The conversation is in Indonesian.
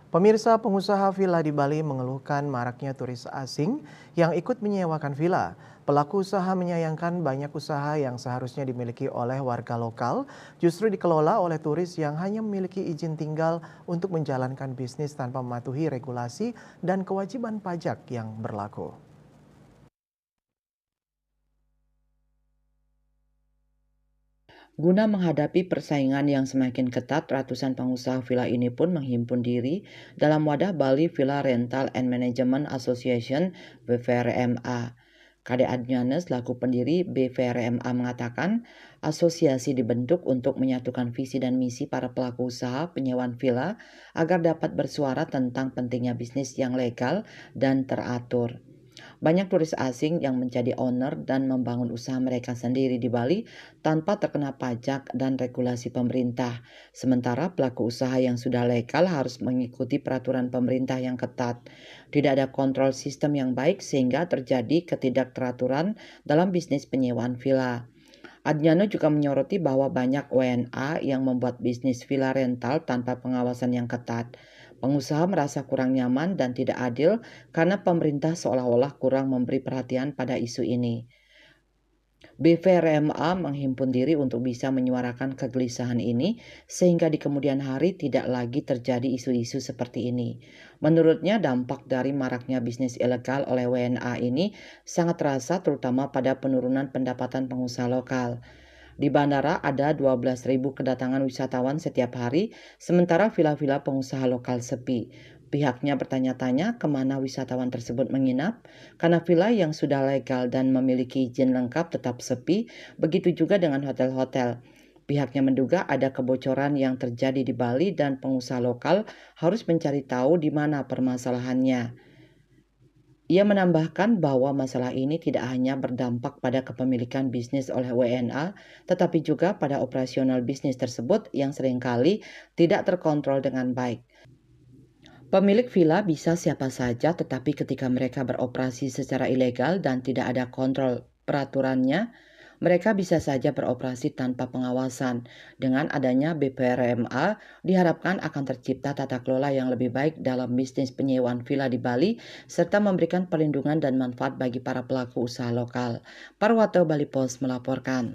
Pemirsa pengusaha villa di Bali mengeluhkan maraknya turis asing yang ikut menyewakan villa. Pelaku usaha menyayangkan banyak usaha yang seharusnya dimiliki oleh warga lokal justru dikelola oleh turis yang hanya memiliki izin tinggal untuk menjalankan bisnis tanpa mematuhi regulasi dan kewajiban pajak yang berlaku. Guna menghadapi persaingan yang semakin ketat, ratusan pengusaha villa ini pun menghimpun diri dalam wadah Bali Villa Rental and Management Association (BVRMA). Kade Adrianus, selaku pendiri BVRMA, mengatakan asosiasi dibentuk untuk menyatukan visi dan misi para pelaku usaha penyewaan villa agar dapat bersuara tentang pentingnya bisnis yang legal dan teratur. Banyak turis asing yang menjadi owner dan membangun usaha mereka sendiri di Bali tanpa terkena pajak dan regulasi pemerintah. Sementara pelaku usaha yang sudah legal harus mengikuti peraturan pemerintah yang ketat. Tidak ada kontrol sistem yang baik sehingga terjadi ketidakteraturan dalam bisnis penyewaan villa. Adriano juga menyoroti bahwa banyak WNA yang membuat bisnis villa rental tanpa pengawasan yang ketat. Pengusaha merasa kurang nyaman dan tidak adil karena pemerintah seolah-olah kurang memberi perhatian pada isu ini. BVRMA menghimpun diri untuk bisa menyuarakan kegelisahan ini sehingga di kemudian hari tidak lagi terjadi isu-isu seperti ini. Menurutnya, dampak dari maraknya bisnis ilegal oleh WNA ini sangat terasa terutama pada penurunan pendapatan pengusaha lokal. Di bandara ada 12.000 kedatangan wisatawan setiap hari, sementara villa-villa pengusaha lokal sepi. Pihaknya bertanya-tanya kemana wisatawan tersebut menginap, karena villa yang sudah legal dan memiliki izin lengkap tetap sepi, begitu juga dengan hotel-hotel. Pihaknya menduga ada kebocoran yang terjadi di Bali dan pengusaha lokal harus mencari tahu di mana permasalahannya. Ia menambahkan bahwa masalah ini tidak hanya berdampak pada kepemilikan bisnis oleh WNA, tetapi juga pada operasional bisnis tersebut yang seringkali tidak terkontrol dengan baik. Pemilik villa bisa siapa saja, tetapi ketika mereka beroperasi secara ilegal dan tidak ada kontrol peraturannya, mereka bisa saja beroperasi tanpa pengawasan. Dengan adanya BPRMA, diharapkan akan tercipta tata kelola yang lebih baik dalam bisnis penyewaan villa di Bali, serta memberikan perlindungan dan manfaat bagi para pelaku usaha lokal. Parwato Bali Post melaporkan.